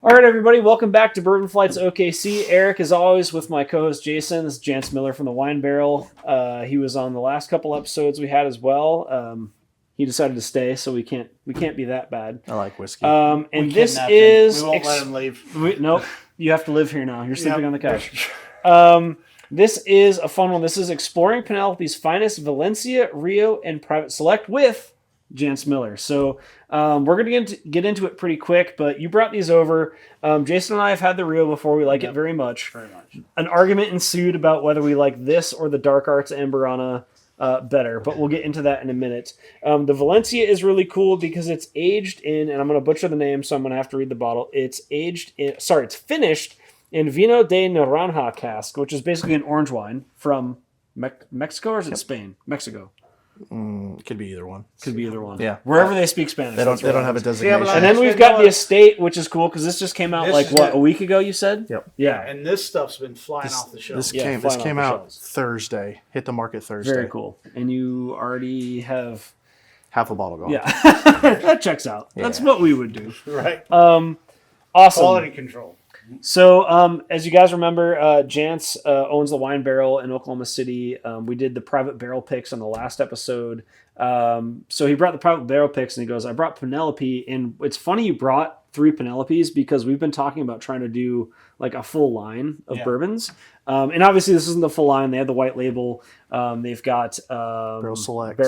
All right, everybody, welcome back to Bourbon Flights OKC. Eric, as always, with my co-host Jason. This is Jantz Miller from the Wine Barrel. He was on the last couple episodes we had as well. He decided to stay, so we can't be that bad. I like whiskey. And this is... We won't let him leave. Nope, you have to live here now. You're sleeping on the couch. This is a fun one. This is exploring Penelope's finest Valencia, Rio, and Private Select with Jantz Miller. So we're going to get into it pretty quick, but you brought these over. Jason and I have had the Rio before. We like it very much. Very much. An argument ensued about whether we like this or the Dark Arts Ambarana better, but we'll get into that in a minute. The Valencia is really cool because it's aged in, and I'm going to butcher the name, so I'm going to have to read the bottle. It's finished in Vino de Naranja cask, which is basically an orange wine from Mexico, or is it Spain? Mexico. Could be either one. Could be either one. Yeah. Wherever they speak Spanish. They don't have a designation. And then we've got the estate, which is cool because this just came out a week ago, you said? Yep. Yeah. And this stuff's been flying off the shelf. This came out Thursday. Hit the market Thursday. Very cool. And you already have half a bottle gone. Yeah. That checks out. Yeah. That's what we would do. Right. Awesome. Quality control. So, as you guys remember, Jantz owns the Wine Barrel in Oklahoma City. We did the private barrel picks on the last episode. So he brought the private barrel picks, and he goes, I brought Penelope. And it's funny you brought 3 Penelopes because we've been talking about trying to do like a full line of bourbons. And obviously this isn't the full line. They have the white label. They've got Barrel Select.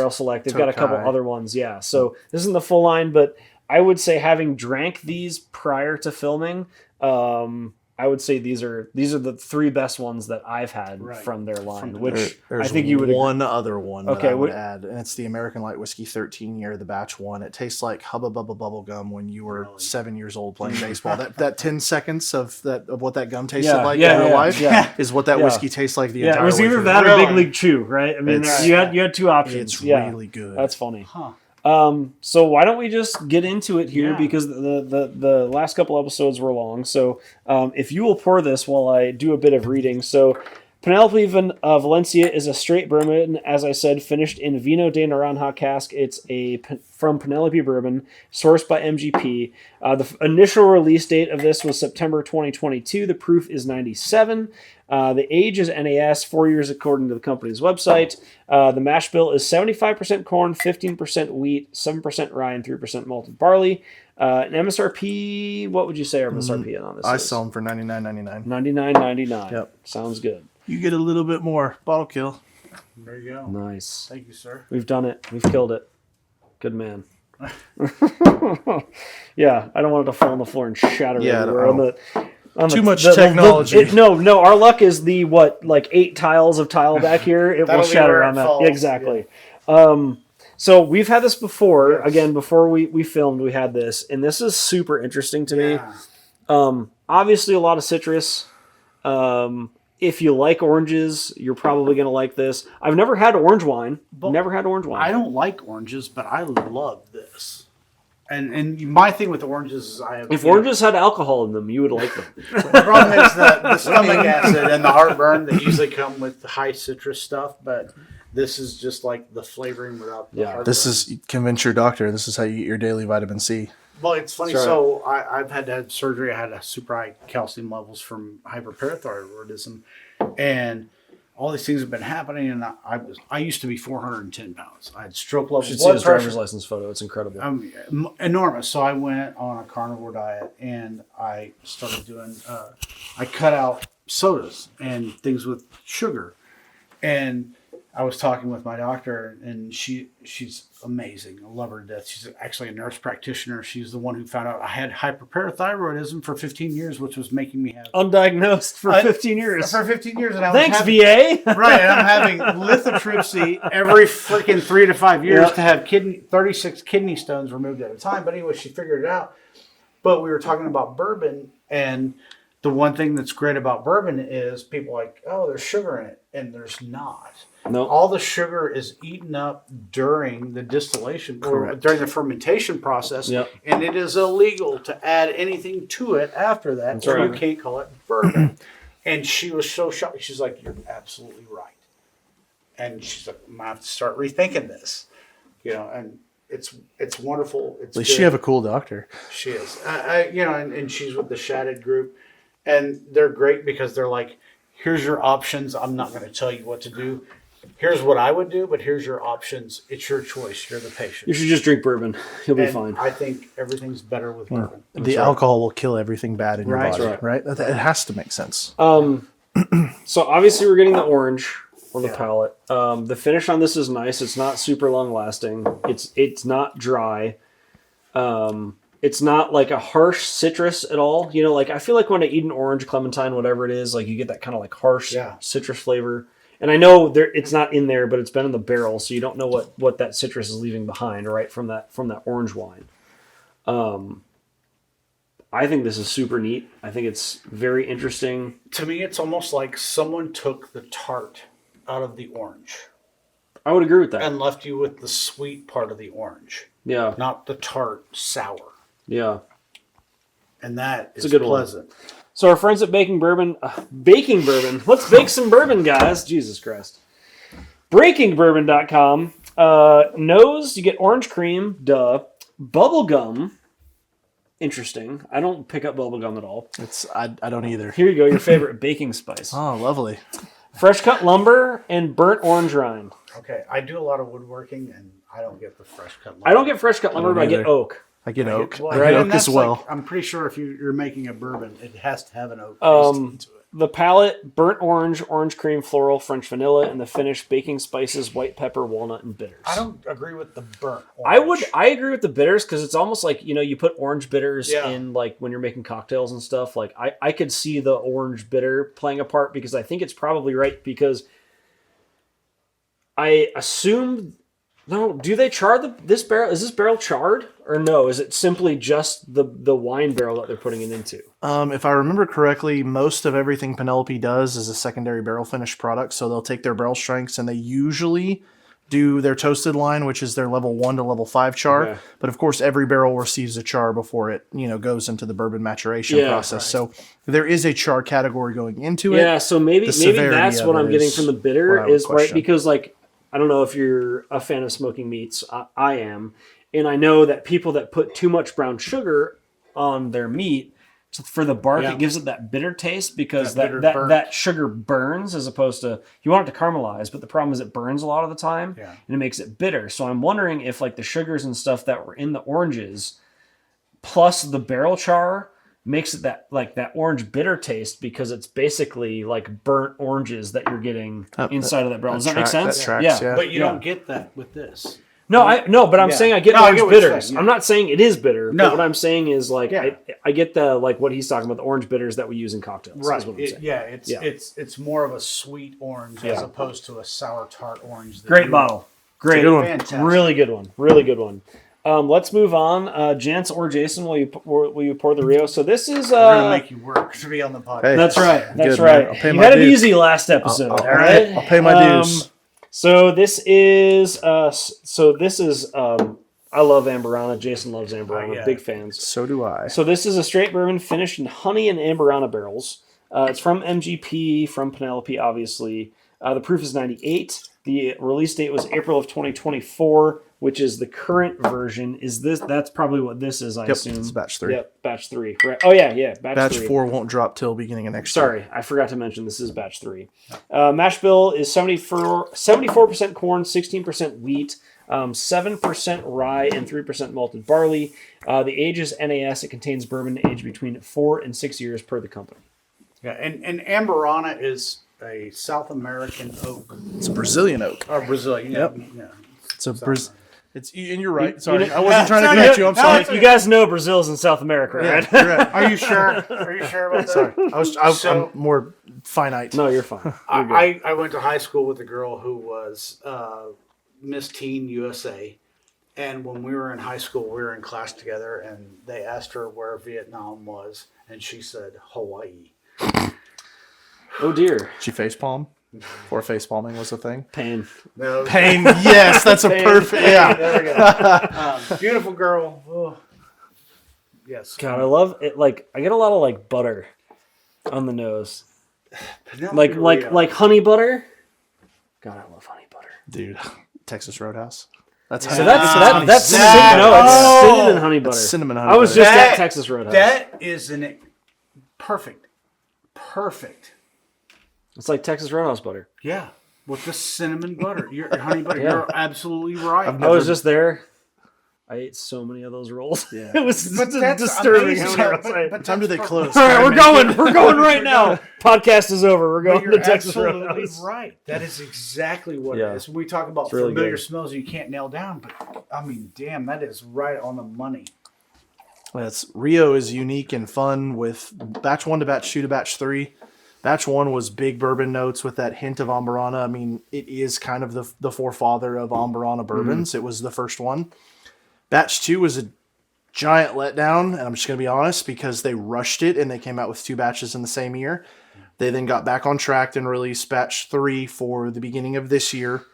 They've got a couple other ones. Yeah. So this isn't the full line, but I would say having drank these prior to filming, I would say these are the 3 best ones that I've had from their line. Which I think you would. One other one that I would add, and it's the American Light Whiskey 13-year, the batch one. It tastes like Hubba Bubba bubble gum when you were 7 years old playing baseball. that 10 seconds of what that gum tasted like in real life is what that whiskey tastes like the entire. It was way either through. that or Big League Chew, right? I mean, you had 2 options. It's really good. That's funny. Huh. So why don't we just get into it here because the last couple episodes were long. So if you will pour this while I do a bit of reading. So Penelope Valencia is a straight bourbon, as I said, finished in Vino de Naranja cask. It's from Penelope Bourbon, sourced by MGP. The initial release date of this was September 2022. The proof is 97. The age is NAS, 4 years according to the company's website. The mash bill is 75% corn, 15% wheat, 7% rye, and 3% malted barley. An MSRP, what would you say our MSRP on this I is? sell them for $99.99. $99.99. Yep. Sounds good. You get a little bit more. Bottle kill. There you go. Nice. Thank you, sir. We've done it. We've killed it. Good man. Yeah, I don't want it to fall on the floor and shatter everywhere. Too much technology. No, our luck is 8 tiles of tile back here. It will shatter on that. Falls. Exactly. Yeah. So we've had this before. Yes. Again, before we filmed, we had this. And this is super interesting to me. Obviously, a lot of citrus. If you like oranges, you're probably going to like this. I've never had orange wine. I don't like oranges, but I love this. And my thing with oranges is if oranges had alcohol in them, you would like them. The problem is the stomach acid and the heartburn that usually come with high citrus stuff, but this is just like the flavoring without the heartburn. This is, convince your doctor, this is how you get your daily vitamin C. Well, it's funny. So I've had to have surgery. I had a super high calcium levels from hyperparathyroidism, and all these things have been happening. And I used to be 410 pounds. I had stroke level. You should see his driver's license photo. It's incredible. Enormous. So I went on a carnivore diet, and I started doing. I cut out sodas and things with sugar, and I was talking with my doctor, and she's amazing. I love her to death. She's actually a nurse practitioner. She's the one who found out I had hyperparathyroidism for 15 years, which was making me have... Undiagnosed for 15 years. For 15 years. And Thanks, VA! Right, and I'm having lithotripsy every freaking 3 to 5 years to have 36 kidney stones removed at a time. But anyway, she figured it out. But we were talking about bourbon, and the one thing that's great about bourbon is people are like, oh, there's sugar in it, and there's not. No. All the sugar is eaten up during the distillation or during the fermentation process, and it is illegal to add anything to it after that. So you can't call it bourbon. And she was so shocked. She's like, "You're absolutely right." And she's like, "I'm gonna have to start rethinking this," and It's wonderful. It's At least you have a cool doctor. She is. And she's with the Shattered group, and they're great because they're like, here's your options. I'm not going to tell you what to do. Here's what I would do, but here's your options. It's your choice. You're the patient. You should just drink bourbon. You'll be And fine. I think everything's better with bourbon. The alcohol will kill everything bad in your body, Right. right? It has to make sense. So obviously we're getting the orange on the palate. The finish on this is nice. It's not super long lasting. It's not dry. It's not like a harsh citrus at all. You know, like I feel like when I eat an orange, clementine, whatever it is, like you get that kind of like harsh citrus flavor. And I know it's not in there, but it's been in the barrel, so you don't know what that citrus is leaving behind, right, from that orange wine. I think this is super neat. I think it's very interesting. To me, it's almost like someone took the tart out of the orange. I would agree with that. And left you with the sweet part of the orange. Yeah. Not the tart sour. Yeah. And that is a good pleasant. One. So our friends at Baking Bourbon. Let's bake some bourbon, guys. Jesus Christ. BreakingBourbon.com knows you get orange cream, bubble gum. Interesting. I don't pick up bubble gum at all. I don't either. Here you go, your favorite baking spice. Oh, lovely. Fresh cut lumber and burnt orange rind. Okay, I do a lot of woodworking, and I don't get the fresh cut lumber. I don't get fresh cut lumber, but I get oak. I get oak. Well, I get oak as well. Like, I'm pretty sure if you're making a bourbon, it has to have an oak taste to it. The palate, burnt orange, orange cream, floral, French vanilla, and the finish, baking spices, white pepper, walnut, and bitters. I don't agree with the burnt orange. I agree with the bitters because it's almost like, you put orange bitters in like when you're making cocktails and stuff. Like I could see the orange bitter playing a part because I think it's probably right because I assume... No, do they char this barrel? Is this barrel charred or no? Is it simply just the wine barrel that they're putting it into? If I remember correctly, most of everything Penelope does is a secondary barrel finish product. So they'll take their barrel strengths and they usually do their toasted line, which is their level 1 to level 5 char. Okay. But of course, every barrel receives a char before it goes into the bourbon maturation process. Right. So there is a char category going into it. Yeah, so maybe that's what I'm getting from the bitter is right because like. I don't know if you're a fan of smoking meats. I am. And I know that people that put too much brown sugar on their meat, for the bark, it gives it that bitter taste because that sugar burns as opposed to, you want it to caramelize, but the problem is it burns a lot of the time and it makes it bitter. So I'm wondering if like the sugars and stuff that were in the oranges plus the barrel char makes it that orange bitter taste because it's basically like burnt oranges that you're getting inside of that barrel. Does that make sense? That tracks, yeah. But you don't get that with this. No, I'm saying I get orange bitters. Saying, I'm not saying it is bitter, but what I'm saying is like I get the like what he's talking about, the orange bitters that we use in cocktails. Right. Is what I'm saying. It's more of a sweet orange as opposed to a sour tart orange. Great bottle. Great. Good one. Fantastic. Really good one. Really good one. Let's move on. Jantz or Jason, will you pour the Rio? So this is... We're going to make you work to be on the podcast. Hey, that's right. That's good, right. I'll pay You my had it dues. easy last episode. I'll all right. I'll pay my dues. So this is... I love Ambarana. Jason loves Ambarana. Big fans. So do I. So this is a straight bourbon finished in honey and Ambarana barrels. It's from MGP, from Penelope, obviously. The proof is 98. The release date was April of 2024, which is the current version. That's probably what this is, I assume. It's batch 3. Yep, batch 3. Right. Oh, yeah, batch 3. 4 won't drop till beginning of next year. Sorry, I forgot to mention this is batch 3. Mash bill is 74% corn, 16% wheat, 7% rye, and 3% malted barley. The age is NAS. It contains bourbon aged between 4 and 6 years per the company. Yeah, and Ambarana is a South American oak. It's a Brazilian oak. Or Brazilian. Yep. Yeah. It's a and you're right. Sorry, I wasn't trying to correct you. I'm sorry. You guys know Brazil's in South America, right? You're right. Are you sure? Are you sure about that? Sorry, I'm more finite. No, you're fine. I went to high school with a girl who was Miss Teen USA. And when we were in high school, we were in class together, and they asked her where Vietnam was, and she said Hawaii. Oh dear. She facepalm before facepalming was a thing. Pain. No, Pain. Yes, that's a perfect. Yeah. There we go. Beautiful girl. Oh. Yes. God, I love it. Like I get a lot of like butter on the nose, like honey butter. God, I love honey butter. Dude, Texas Roadhouse. That's So that's cinnamon honey butter. That's cinnamon honey I was butter. just at Texas Roadhouse. That is perfect. It's like Texas Roadhouse butter. Yeah, with the cinnamon butter, your honey butter. You're absolutely right. I was just there. I ate so many of those rolls. Yeah. It was But that's disturbing. amazing. How many rolls I ate. But Time do they close? All right, we're going. We're going right now. Podcast is over. We're going You're to Texas absolutely Roadhouse. right. That is exactly what Yeah. it is. We talk about really familiar good. smells you can't nail down, but I mean, damn, that is right on the money. Rio is unique and fun with batch 1 to batch 2 to batch 3. Batch 1 was big bourbon notes with that hint of Ambarana. I mean, it is kind of the forefather of Ambarana bourbons. It was the first one. Batch 2 was a giant letdown, and I'm just going to be honest, because they rushed it and they came out with 2 batches in the same year. They then got back on track and released batch 3 for the beginning of this year.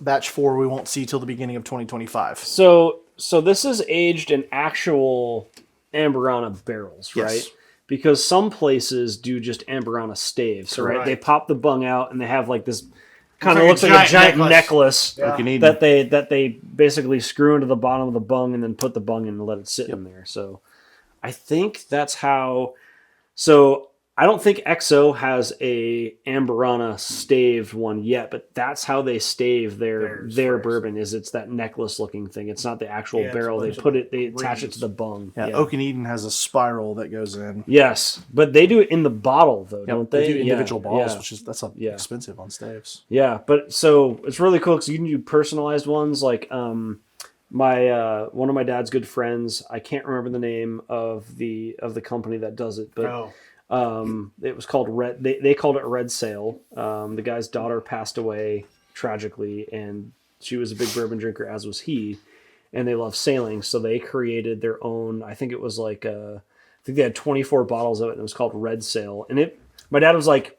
Batch 4 we won't see till the beginning of 2025. So this is aged in actual Ambarana barrels, Yes. right? Because some places do just Ambarana staves, right? Correct. They pop the bung out and they have like this kind of like looks a like a giant giant necklace Yeah. Okaneden. that they basically screw into the bottom of the bung and then put the bung in and let it sit in there. So I think that's how. So I don't think XO has a Ambarana staved one yet, but that's how they stave their bourbon. Is it's that necklace looking thing. It's not the actual Yeah, barrel. They it's a bunch of they attach it rings. to the bung. Yeah, Okaneden has a spiral that goes in. Yes, but they do it in the bottle though, don't they? They do individual bottles, Yeah. which is Yeah. expensive on staves. Yeah, but so it's really cool because you can do personalized ones. Like my one of my dad's good friends. I can't remember the name of the company that does it, but it was called Red. They called it Red Sail. The guy's daughter passed away tragically, and she was a big bourbon drinker, as was he. And they love sailing, so they created their own. I think it was like I think they had 24 bottles of it, and it was called Red Sail. And my dad was like,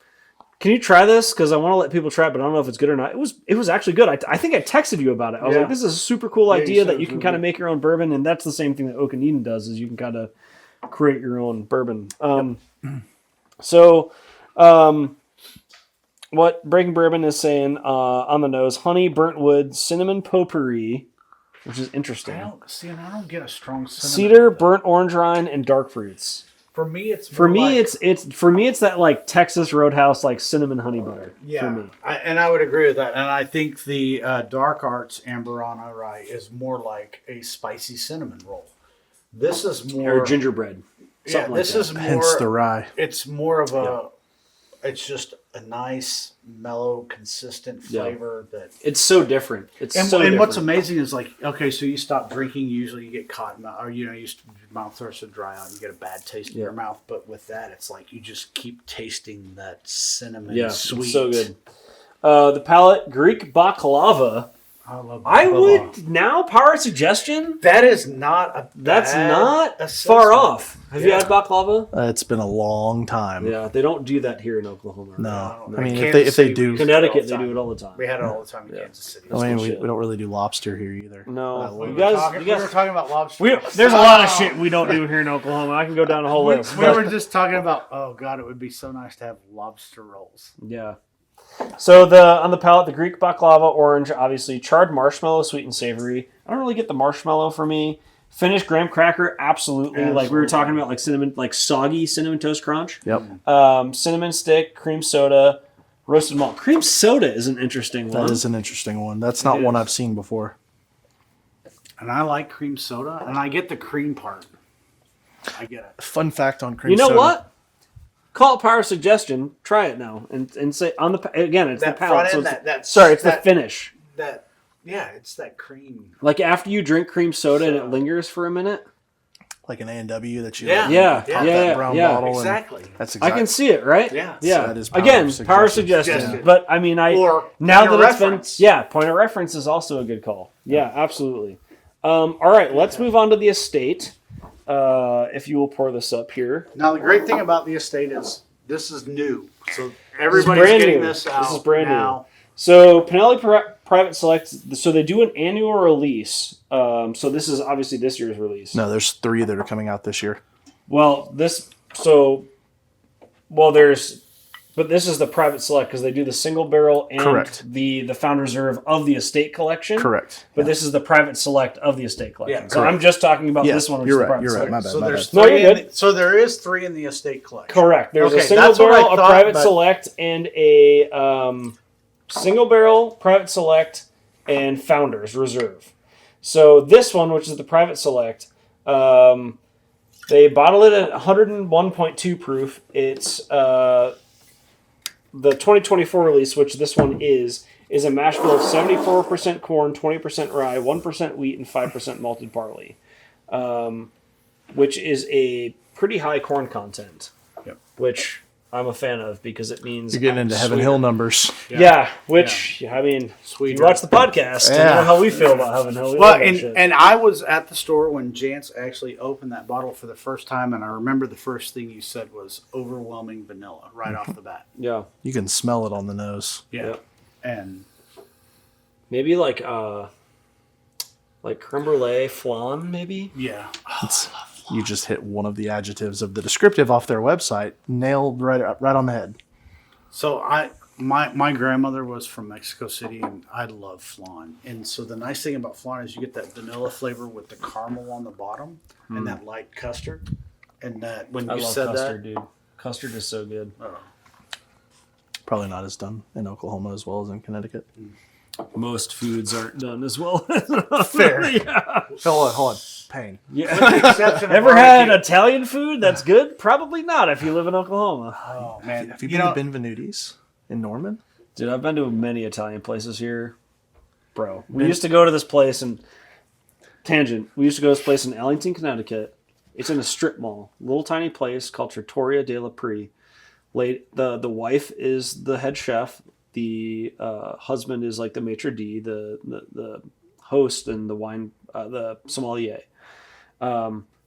"Can you try this? Because I want to let people try it, but I don't know if it's good or not." It was actually good. I think I texted you about it. I was like, "This is a super cool idea that you can kind of make your own bourbon," and that's the same thing that Okaneden does. Is you can kind of create your own bourbon. So, what Breaking Bourbon is saying on the nose: honey, burnt wood, cinnamon potpourri, which is interesting. I don't get a strong cinnamon. Cedar, burnt orange rind, and dark fruits. For me, it's it's that like Texas Roadhouse like cinnamon honey butter. yeah, For me. I would agree with that. And I think the Dark Arts Ambarana rye is more like a spicy cinnamon roll. This is more Or gingerbread. Yeah, Something this like is that. more. Hence the rye. It's more of a. It's just a nice, mellow, consistent flavor that. It's so different. It's And, so and what's different. amazing is like, okay, so you stop drinking, usually you get cotton mouth, or your mouth starts to dry out, and you get a bad taste in your mouth. But with that, it's like you just keep tasting that cinnamon sweet. It's so good. The palate, Greek baklava. I love. I baklava. would now power suggestion. That is not a. That's bad not assessment. far off. Have you had baklava? It's been a long time. Yeah, they don't do that here in Oklahoma. No. No. I mean, Kansas if they City, do, we Connecticut, do they do it all the time. We had it all the time in Kansas City. I mean, we shit. don't really do lobster here either. No, We you were guys, talking, you guys we were talking about lobster. there's a lot of shit we don't do here in Oklahoma. I can go down a whole list. We were just talking about. Oh God, it would be so nice to have lobster rolls. Yeah. So on the palate, the Greek baklava, orange, obviously charred marshmallow, sweet and savory. I don't really get the marshmallow for me. Finished graham cracker, absolutely. Like we were talking about, like cinnamon, like soggy cinnamon toast crunch. Yep. Cinnamon stick, cream soda, roasted malt. Cream soda is an interesting one. That is an interesting one. That's not one I've seen before. And I like cream soda, and I get the cream part. I get it. Fun fact on cream You know soda. what? Call it power suggestion. Try it now and say on the again. It's That the palate. front So end, it's the finish. It's that cream. Like after you drink cream soda and it lingers for a minute. Like an A&W that you Yeah. like, Yeah. pop Yeah. that brown Yeah. bottle. Exactly. And that's I exactly. can see it, right? Yeah. Yeah. So that is power Again, power suggestion. suggestion. Yeah. But I mean, Or now point of that it's reference. been, point of reference is also a good call. Yeah, absolutely. All right, let's move on to the estate. If you will pour this up here. Now the great thing about the estate is this is new, so everybody's brand getting new. this out. This is brand new. now. So Penelope Private Select. So they do an annual release. So this is obviously this year's release. No, there's 3 that are coming out this year. Well, there's But this is the private select because they do the single barrel and Correct. the Found Reserve of the estate collection. Correct. But this is the private select of the estate collection. Yeah, so I'm just talking about this one, which is the private You're select. right. My bad. So my there's bad. No, three. you're good. So there is 3 in the estate collection. Correct. There's a Okay, single that's what barrel, I a thought, private but- select, and a single barrel, private select, and Founders Reserve. So this one, which is the private select, they bottle it at 101.2 proof. It's the 2024 release, which this one is a mash bill of 74% corn, 20% rye, 1% wheat, and 5% malted barley, which is a pretty high corn content, which I'm a fan of because it means You're getting into Heaven Hill numbers. Yeah, which I mean, Sweet. you watch the podcast and you know how we feel about Heaven Hill. We Well, love that shit. and I was at the store when Jantz actually opened that bottle for the first time, and I remember the first thing you said was overwhelming vanilla right off the bat. Yeah, You can smell it on the nose. Yeah, Yep. and maybe like creme brulee flan, maybe. yeah, You just hit one of the adjectives of the descriptive off their website, nailed right on the head. So my grandmother was from Mexico City, and I love flan. And so the nice thing about flan is you get that vanilla flavor with the caramel on the bottom and that light custard. And that when I you love said custard, that, dude. Custard is so good. Probably not as done in Oklahoma as well as in Connecticut. Most foods aren't done as well. Fair. Yeah. Hold on. Pain. Yeah. with the exception of Ever had barbecue. Italian food that's good? Probably not if you live in Oklahoma. Oh man, Have you been to Benvenuti's in Norman? Dude, I've been to many Italian places here. Bro, we used to go to this place and tangent. We used to go to this place in Ellington, Connecticut. It's in a strip mall, little tiny place called Trattoria della Pri. The wife is the head chef. The husband is like the maitre d', the host, and the wine, the sommelier.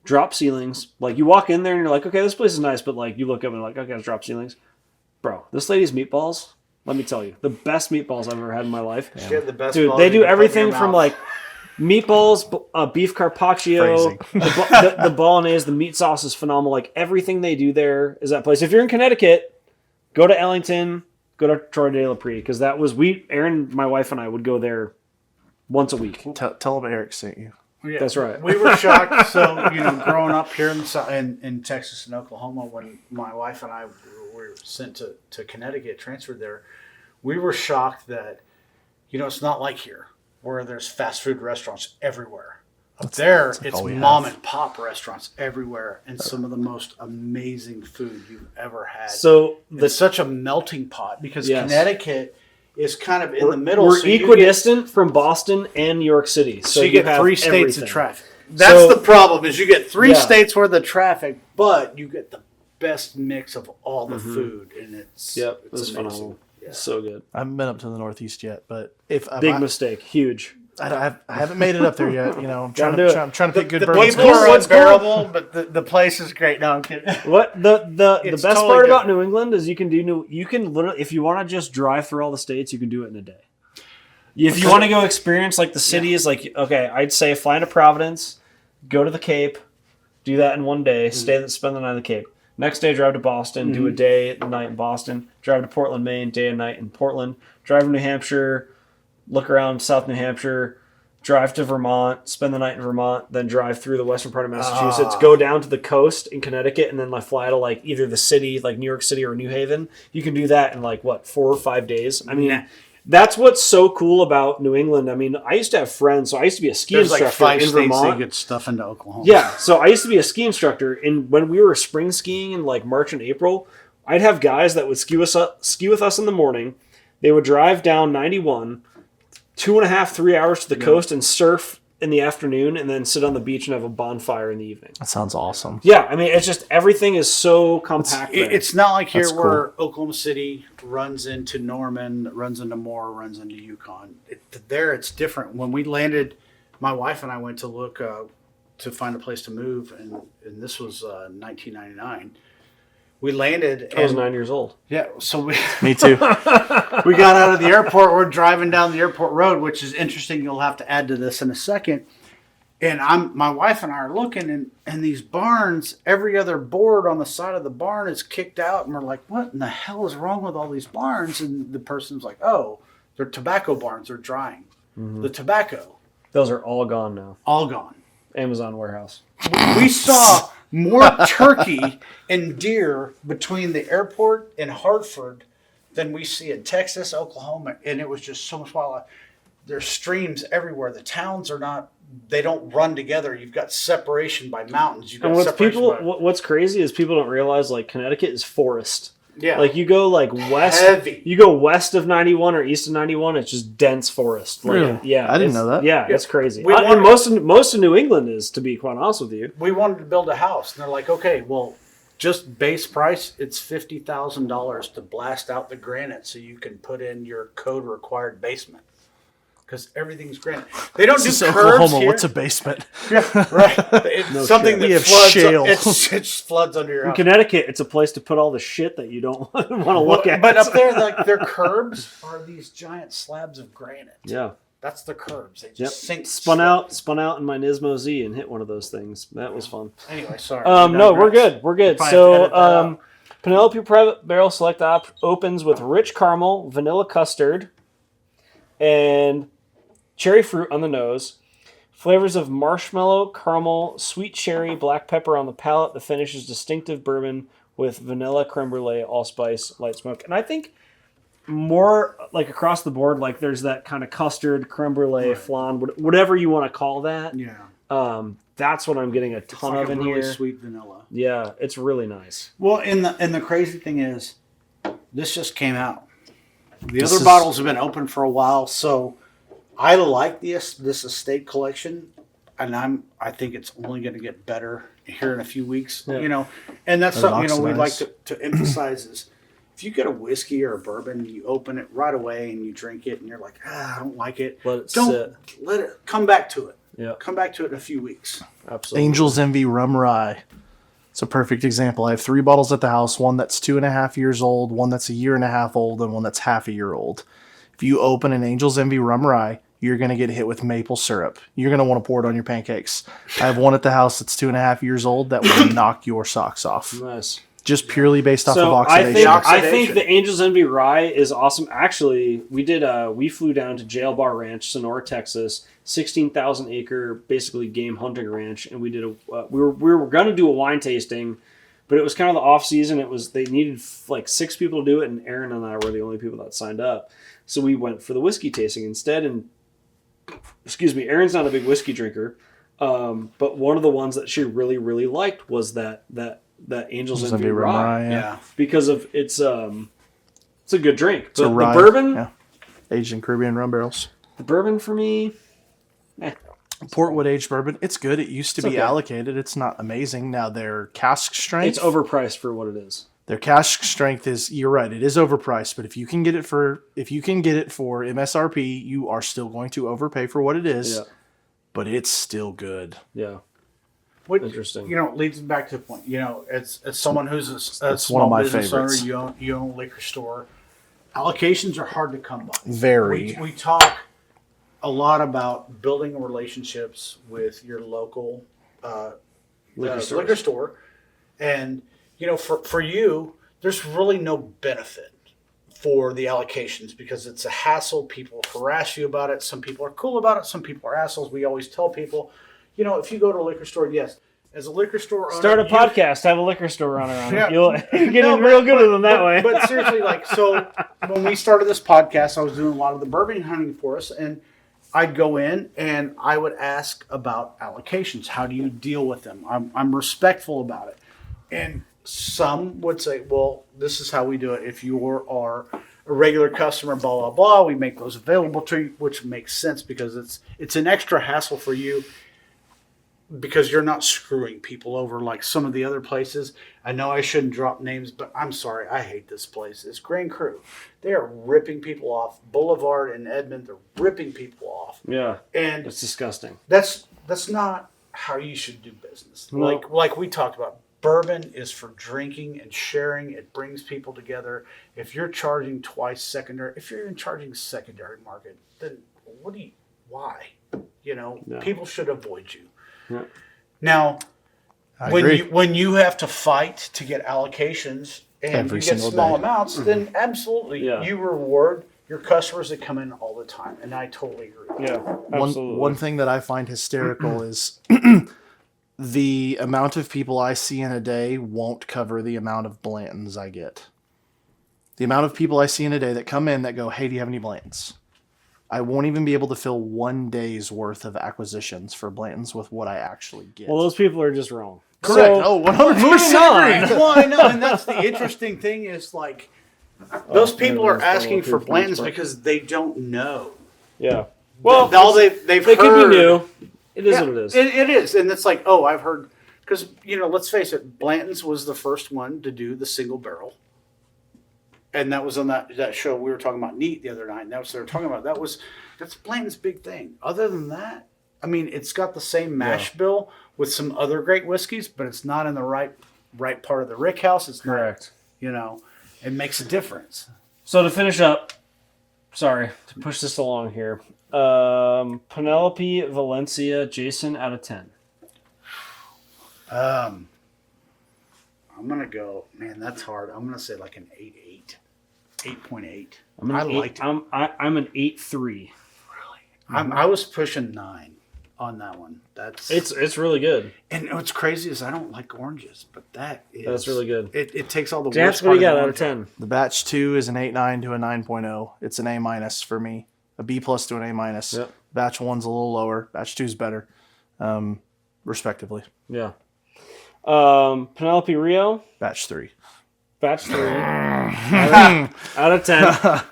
Drop ceilings. Like you walk in there and you're like, okay, this place is nice, but like you look up and like, okay, it's drop ceilings. Bro, this lady's meatballs. Let me tell you, the best meatballs I've ever had in my life. She had the best Dude, ball they you do could put in everything your from mouth. like meatballs, beef carpaccio, the bolognese, the meat sauce is phenomenal. Like everything they do there is that place. If you're in Connecticut, go to Ellington, go to Troy de la Pre, because that was Aaron, my wife, and I would go there once a week. Tell them Eric sent you. Yeah, That's right. We were shocked. So, growing up here in Texas and Oklahoma, when my wife and I were sent to Connecticut, transferred there, we were shocked that, it's not like here where there's fast food restaurants everywhere. Up there, it's all we mom have. and pop restaurants everywhere, and some of the most amazing food you've ever had. So It's such a melting pot because Yes. Connecticut is kind of in the middle. We're so you get- equidistant from Boston and New York City. So you get have 3 states everything. of traffic. That's So- the problem is you get 3 Yeah. states worth of traffic, but you get the best mix of all the food, and it's Yep, it it's was amazing. phenomenal. Yeah. So good. I haven't been up to the Northeast yet, but if Big mistake. Huge. I haven't made it up there yet. I'm Gotta do it. I'm trying to pick good The bourbons. people are What's cool? unbearable, but the place is great. No, I'm kidding. What the It's best totally part about different. New England is you can literally, if you want to just drive through all the states, you can do it in a day. If you want to go experience like the cities, like okay, I'd say fly into Providence, go to the Cape, do that in one day, spend the night at the Cape. Next day, drive to Boston, do a day, a night in Boston. Drive to Portland, Maine, day and night in Portland. Drive to New Hampshire, look around South New Hampshire. Drive to Vermont, spend the night in Vermont, then drive through the western part of Massachusetts, go down to the coast in Connecticut, and then like fly to like either the city, like New York City or New Haven. You can do that in like 4 or 5 days. I mean, that's what's so cool about New England. I mean, I used to have friends, so I used to be a ski There's like instructor 5 in states that Vermont. you get stuff into Oklahoma. Yeah, so I used to be a ski instructor, and when we were spring skiing in like March and April, I'd have guys that would ski with us in the morning. They would drive down 91, 2.5, 3 hours to the coast and surf in the afternoon, and then sit on the beach and have a bonfire in the evening. That sounds awesome. Yeah, I mean, it's just everything is so compact. there. It's not like here That's where Oklahoma City runs into Norman, runs into Moore, runs into Yukon. There it's different. When we landed, my wife and I went to look to find a place to move, and this was 1999. We landed. I was and- 9 years old. Yeah, so we Me too. we got out of the airport. We're driving down the airport road, which is interesting. You'll have to add to this in a second. And my wife and I are looking, and these barns, every other board on the side of the barn is kicked out, and we're like, what in the hell is wrong with all these barns? And the person's like, oh, they're tobacco barns, they're drying. The tobacco. Those are all gone now. All gone. Amazon warehouse. We saw more turkey and deer between the airport and Hartford than we see in Texas, Oklahoma, and it was just so much wildlife. There's streams everywhere. The towns are not, they don't run together. You've got separation by mountains. You've got what's crazy is people don't realize, like, Connecticut is forest. Yeah. Like, you go, like, west. Heavy. You go west of 91 or east of 91, it's just dense forest. Like, really? Yeah. I didn't know that. Yeah, it's crazy. We And most of New England is, to be quite honest with you. We wanted to build a house, and they're like, okay, well, just base price, it's $50,000 to blast out the granite so you can put in your code required basement. Because everything's granite. They don't do curbs Oklahoma. here. What's a basement? Yeah, right. It's something that floods. It floods under your house. In Connecticut, it's a place to put all the shit that you don't want to look at. But up there, like, their curbs are these giant slabs of granite. Yeah. That's the curbs. They just sink. Spun out in my Nismo Z and hit one of those things. That was fun. Anyway, sorry. No, we're good. We're good. So, Penelope Private Barrel Select opens with rich caramel, vanilla custard, and cherry fruit on the nose. Flavors of marshmallow, caramel, sweet cherry, black pepper on the palate. The finish is distinctive bourbon with vanilla, creme brulee, allspice, light smoke. And I think more like across the board, like there's that kind of custard, creme brulee, flan, whatever you want to call that. Yeah. That's what I'm getting a ton of in really here. Sweet vanilla. Yeah, it's really nice. Well, and the crazy thing is, this just came out. The other bottles have been open for a while, so I like this estate collection, and I think it's only going to get better here in a few weeks. Yeah. You know, and that's something we'd like to emphasize is, if you get a whiskey or a bourbon, you open it right away and you drink it, and you're like, I don't like it. Sit. Let it come back to it. Yeah, come back to it in a few weeks. Absolutely. Angel's Envy Rum Rye. It's a perfect example. I have 3 bottles at the house. One that's 2.5 years old, one that's 1.5 years old, and one that's half a year old. If you open an Angel's Envy Rum Rye, you're going to get hit with maple syrup. You're going to want to pour it on your pancakes. I have one at the house that's 2.5 years old that will knock your socks off. Nice. Just purely based off of oxidation. I think the Angel's Envy Rye is awesome. Actually, we flew down to Jail Bar Ranch, Sonora, Texas, 16,000 acre, basically game hunting ranch, and we did we were going to do a wine tasting, but it was kind of the off season. They needed like 6 people to do it, and Aaron and I were the only people that signed up. So we went for the whiskey tasting instead. And Aaron's not a big whiskey drinker, but one of the ones that she really, really liked was that Angel's Envy Rye. Yeah. Because of it's a good drink. It's a rye, the bourbon, aged in Caribbean rum barrels. The bourbon for me, Portwood aged bourbon. It's good. It used to be allocated. It's not amazing. Now their cask strength. It's overpriced for what it is. Their cask strength is, you're right, it is overpriced, but if you can get it for MSRP, you are still going to overpay for what it is. Yeah. But it's still good. Yeah. Interesting. Leads me back to the point. As someone who's a small business owner, you own a liquor store. Allocations are hard to come by. Very. We talk a lot about building relationships with your local liquor store, and for you, there's really no benefit for the allocations because it's a hassle. People harass you about it. Some people are cool about it. Some people are assholes. We always tell people, if you go to a liquor store, yes, as a liquor store owner, start a podcast, have a liquor store runner on it. You'll get real good at them that way. But seriously, so when we started this podcast, I was doing a lot of the bourbon hunting for us, and I'd go in and I would ask about allocations. How do you deal with them? I'm respectful about it. And some would say, well, this is how we do it. If you are a regular customer, blah, blah, blah, we make those available to you, which makes sense because it's an extra hassle for you because you're not screwing people over like some of the other places. I know I shouldn't drop names, but I'm sorry. I hate this place. It's Grand Cru. They are ripping people off. Boulevard in Edmond, they're ripping people off. Yeah, and it's disgusting. That's not how you should do business. No. Like we talked about. Bourbon is for drinking and sharing. It brings people together. If you're charging twice secondary, if you're even charging secondary market, then why? People should avoid you. Yeah. Now, I when agree. you have to fight to get allocations and Every you get single small day. amounts, then absolutely Yeah. you reward your customers that come in all the time, and I totally agree. Yeah, absolutely. One thing that I find hysterical is the amount of people I see in a day won't cover the amount of Blantons I get. The amount of people I see in a day that come in that go, hey, do you have any Blantons? I won't even be able to fill 1 day's worth of acquisitions for Blantons with what I actually get. Well, those people are just wrong. Correct. So, 100% agree. Well, I know, and that's the interesting thing is like those people are asking for Blantons because they don't know. Yeah. Well, all they've they heard. could be new. It is what it is. It is, and it's like, oh, I've heard because let's face it, Blanton's was the first one to do the single barrel. And that was on that show we were talking about Neat the other night. And that's what they were talking about. That's Blanton's big thing. Other than that, I mean, it's got the same mash bill with some other great whiskeys, but it's not in the right part of the rick house. It's correct. Not, it makes a difference. So to finish up, sorry to push this along here. Penelope Valencia, Jason out of 10. I'm gonna go. Man, that's hard. I'm gonna say like an 8.8. 8.8. I liked it. I'm an 8.3. Really? I was pushing 9 on that one. It's really good. And what's crazy is I don't like oranges, but that's really good. It takes all the Jantz, worst what do you part got of out of 10? The batch 2 is an 8.9 to a 9.0. It's an A- for me. A B+ to an A-. Yep. Batch 1's a little lower. Batch 2's better, respectively. Yeah. Penelope Rio, Batch 3. batch 3. out of 10.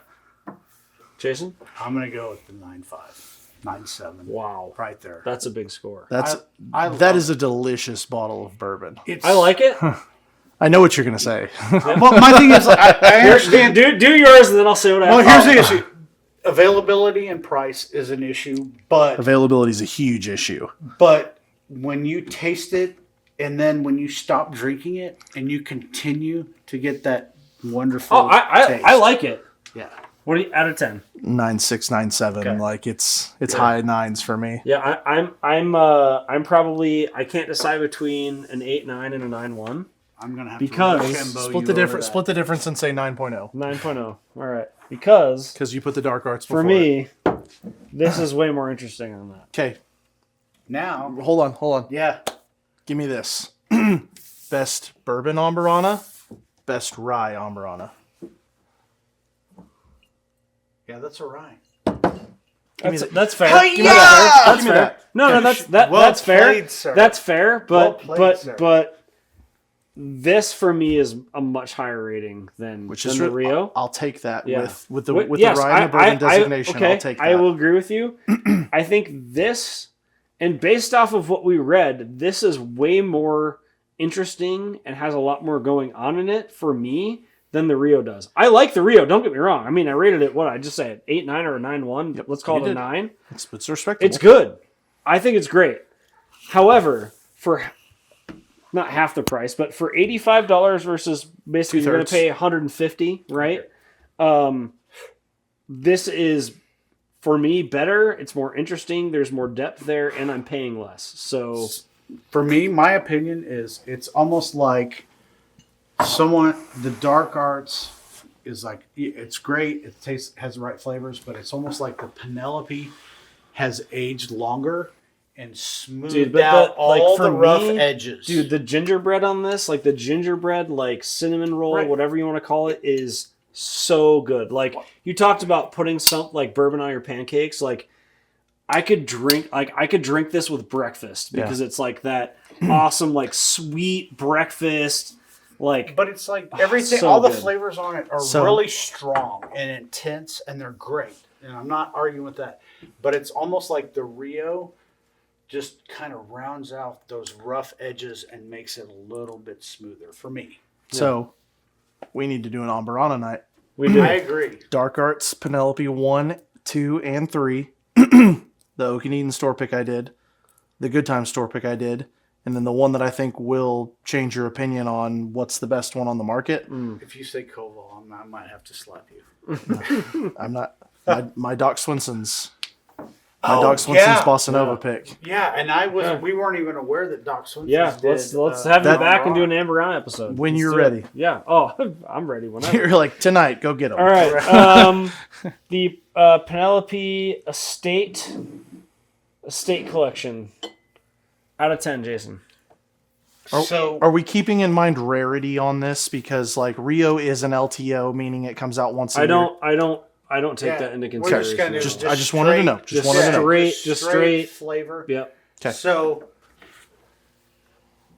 Jason? I'm gonna go with the 9.5, 9.7. Wow. Right there. That's a big score. That is a delicious bottle of bourbon. I like it. I know what you're gonna say. Well, my thing is, I understand. Do yours, and then I'll say what I Well, have. here's the issue. Availability and price is an issue, but Availability is a huge issue. But when you taste it, and then when you stop drinking it, and you continue to get that wonderful taste. I like it. Yeah. What are you out of 10? 9.6, 9.7. Okay. Like it's high 9s for me. Yeah, I'm probably I can't decide between an 8.9 and a 9.1. I'm gonna have Because- to Rochambeau Split you the over difference. that. Split the difference and say 9.0. 9.0. All right, because You put the dark arts before for me, this is way more interesting than that. Okay, Now, hold on. yeah. Give me this. Best bourbon Ambarana, best rye Ambarana. Yeah, that's all right. That's fair. Hell Give me yeah! that. That's Give me fair. that. No, Well that's fair. played, sir. That's fair. Well But played, sir. but this for me is a much higher rating than the Rio. I'll take that Yeah. with the Yes, rye and the bourbon designation. okay, I'll take that. I will agree with you. I think this, and based off of what we read, this is way more interesting and has a lot more going on in it for me than the Rio does. I like the Rio. Don't get me wrong. I mean, I rated it. What I just said, 8.9 or a 9.1. Yep, let's call it a 9. It's respectable. It's good. I think it's great. However, for not half the price, but for $85 versus basically you're going to pay $150, right? This is for me better. It's more interesting. There's more depth there, and I'm paying less. So For me, my opinion is it's almost like the dark arts is like, it's great. It has the right flavors, but it's almost like the Penelope has aged longer and smoothed out all the rough edges. Dude, the gingerbread on this, like the gingerbread, like cinnamon roll, whatever you want to call it, is so good. Like you talked about putting some like bourbon on your pancakes. Like I could drink this with breakfast because it's like that awesome, like sweet breakfast. Like, but it's like everything, all the flavors on it are really strong and intense, and they're great. And I'm not arguing with that, but it's almost like the Rio just kind of rounds out those rough edges and makes it a little bit smoother for me. So we need to do an Ambarana night. We do. I agree. Dark Arts, Penelope 1, 2, and 3. The Oak and Eden store pick I did. The Good Time store pick I did. And then the one that I think will change your opinion on what's the best one on the market. If you say Koval, I might have to slap you. I'm not. My Doc Swinson's. My Doc Swenson's Bossa Nova pick. Yeah, and we weren't even aware that Doc Swenson. Yeah, let's have you back and do an Ambarana episode when you're ready. Yeah. Oh, I'm ready whenever. You're like tonight. Go get them. All right. The Penelope Estate Collection. Out of 10, Jason. Are we keeping in mind rarity on this? Because like Rio is an LTO, meaning it comes out once a year. I don't take that into consideration. I just wanted to know. Just straight flavor. Yep. Okay. So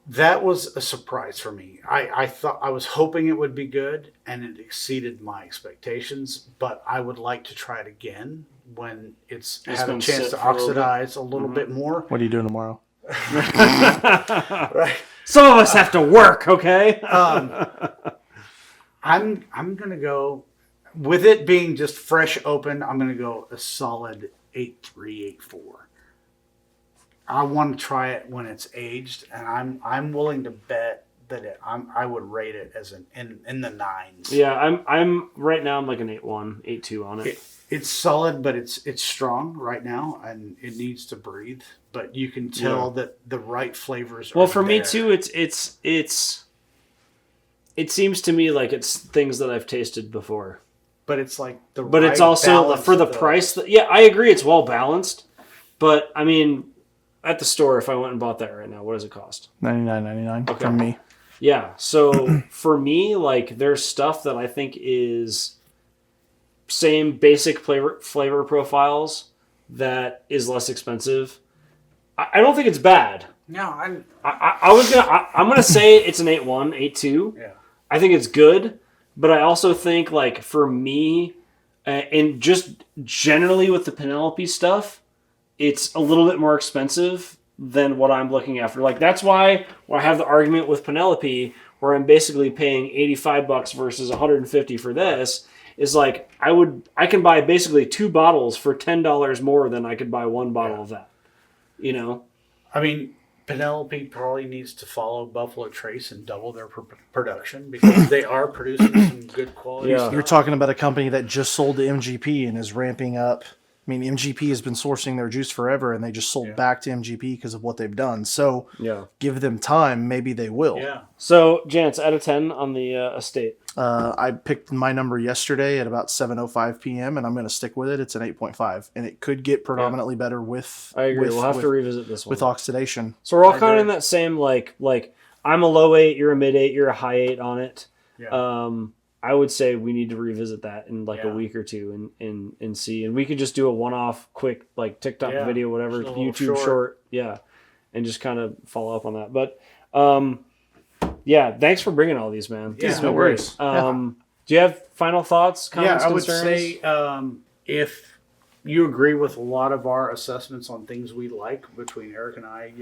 that was a surprise for me. I thought I was hoping it would be good, and it exceeded my expectations. But I would like to try it again when it's had a chance to oxidize a little bit more. What are you doing tomorrow? Right. Some of us have to work, okay? I'm gonna go with it being just fresh open. I'm gonna go a solid 8.3, 8.4. I want to try it when it's aged, and I'm willing to bet that I would rate it as in the 9s. Yeah, I'm right now. I'm like an 8.1, 8.2 on it. It's solid, but it's strong right now, and it needs to breathe. But you can tell that the right flavors. Well, for me too, it seems to me like it's things that I've tasted before. But it's like But it's also for the price. Yeah, I agree. It's well balanced, but I mean, at the store, if I went and bought that right now, what does it cost? $99.99 from me. Yeah. So for me, like, there's stuff that I think is same basic flavor profiles that is less expensive. I don't think it's bad. No, I'm gonna say it's an 8.1, 8.2. Yeah. I think it's good, but I also think, like, for me, and just generally with the Penelope stuff, it's a little bit more expensive than what I'm looking after. Like, that's why I have the argument with Penelope where I'm basically paying $85 versus $150 for this. Is like I can buy basically 2 bottles for $10 more than I could buy 1 bottle of that. You know? I mean, Penelope probably needs to follow Buffalo Trace and double their production because they are producing some good quality stuff. You're talking about a company that just sold to MGP and is ramping up. I mean, MGP has been sourcing their juice forever, and they just sold back to MGP because of what they've done. So give them time. Maybe they will. Yeah. So, Jantz, out of 10 on the estate. I picked my number yesterday at about 7:05 p.m., and I'm going to stick with it. It's an 8.5, and it could get predominantly better with. I agree. We'll have to revisit this one with oxidation. So we're all kind of in that same like I'm a low 8, you're a mid 8, you're a high 8 on it. Yeah. I would say we need to revisit that in like a week or two and see, and we could just do a one-off quick like TikTok video, whatever, YouTube short, and just kind of follow up on that. But thanks for bringing all these, man. Yeah, no worries. Do you have final thoughts, comments, concerns? Would say if you agree with a lot of our assessments on things we like between Eric and I,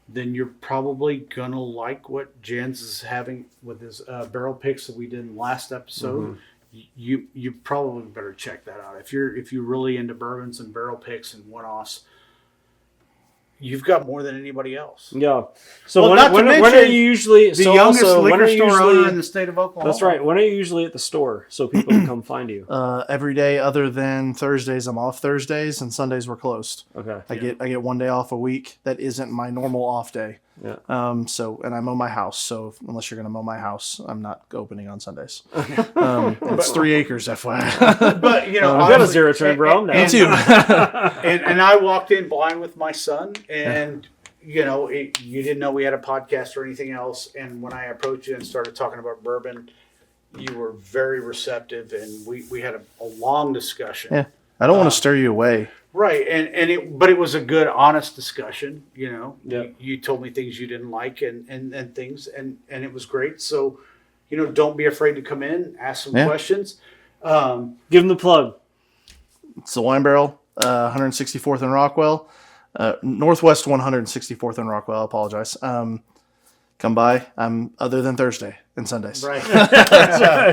then you're probably gonna like what Jantz is having with his barrel picks that we did in the last episode. Mm-hmm. You probably better check that out if you're really into bourbons and barrel picks and one-offs. You've got more than anybody else. Yeah. So when are you usually the youngest liquor store owner in the state of Oklahoma? That's right. When are you usually at the store so people can come find you? Every day other than Thursdays. I'm off Thursdays, and Sundays we're closed. Okay. I get 1 day off a week. That isn't my normal off day. Yeah. And I mow my house. So unless you're going to mow my house, I'm not opening on Sundays. It's 3 acres, FYI. But I've got a zero turn, bro. Me too. and I walked in blind with my son, and you didn't know we had a podcast or anything else. And when I approached you and started talking about bourbon, you were very receptive, and we had a long discussion. Yeah. I don't want to stir you away. Right, but it was a good, honest discussion. Yep. You told me things you didn't like and things, and it was great. So, don't be afraid to come in, ask some questions. Give them the plug. It's the Wine Barrel, 164th and Rockwell, Northwest 164th and Rockwell. I apologize. Come by. Other than Thursday and Sundays. Right.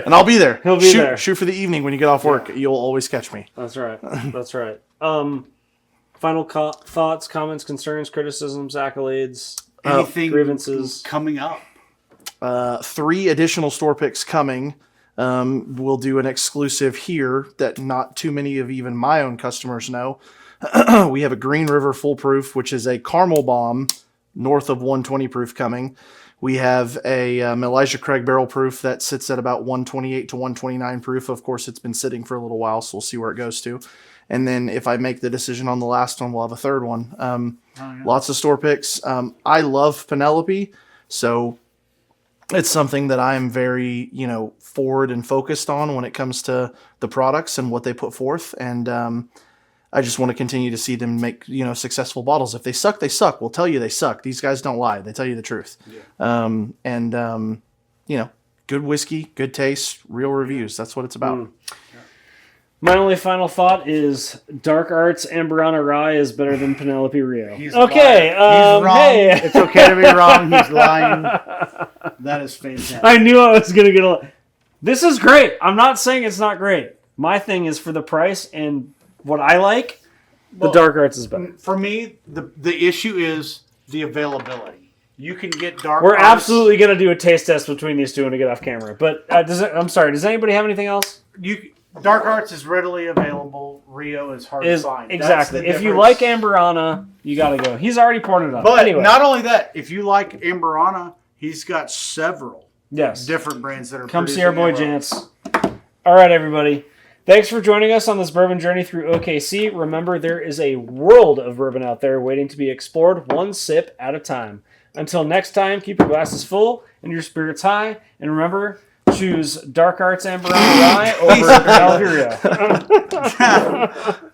And I'll be there. He'll be there. Shoot for the evening when you get off work. Yeah. You'll always catch me. That's right. That's right. Final thoughts, comments, concerns, criticisms, accolades, anything grievances coming up? 3 additional store picks coming. We'll do an exclusive here that not too many of even my own customers know. We have a Green River Full Proof, which is a caramel bomb north of 120 proof coming. We have a Elijah Craig Barrel Proof that sits at about 128 to 129 proof. Of course, it's been sitting for a little while, so we'll see where it goes to. And then if I make the decision on the last one, we'll have a third one. Lots of store picks. I love Penelope, so it's something that I'm very, forward and focused on when it comes to the products and what they put forth. And I just want to continue to see them make, successful bottles. If they suck, they suck. We'll tell you they suck. These guys don't lie. They tell you the truth. Yeah. Good whiskey, good taste, real reviews. That's what it's about. My only final thought is Dark Arts Ambarana Rye is better than Penelope Rio. He's okay. He's wrong. Hey. It's okay to be wrong. He's lying. That is fantastic. I knew I was going to get a... This is great. I'm not saying it's not great. My thing is for the price and what I like, the Dark Arts is better. For me, the issue is the availability. You can get Dark We're Arts. absolutely going to do a taste test between these two when we get off camera. But I'm sorry. Does anybody have anything else? Dark Arts is readily available. Rio is hard to find. Exactly. If you like Ambarana, you got to go. He's already poured it up. But anyway. not only that, if you like Ambarana, he's got several different brands that are Come see our boy Jantz. All right, everybody. Thanks for joining us on this bourbon journey through OKC. Remember, there is a world of bourbon out there waiting to be explored one sip at a time. Until next time, keep your glasses full and your spirits high. And remember, choose Dark Arts Ambarana Rye over Penelope Rio.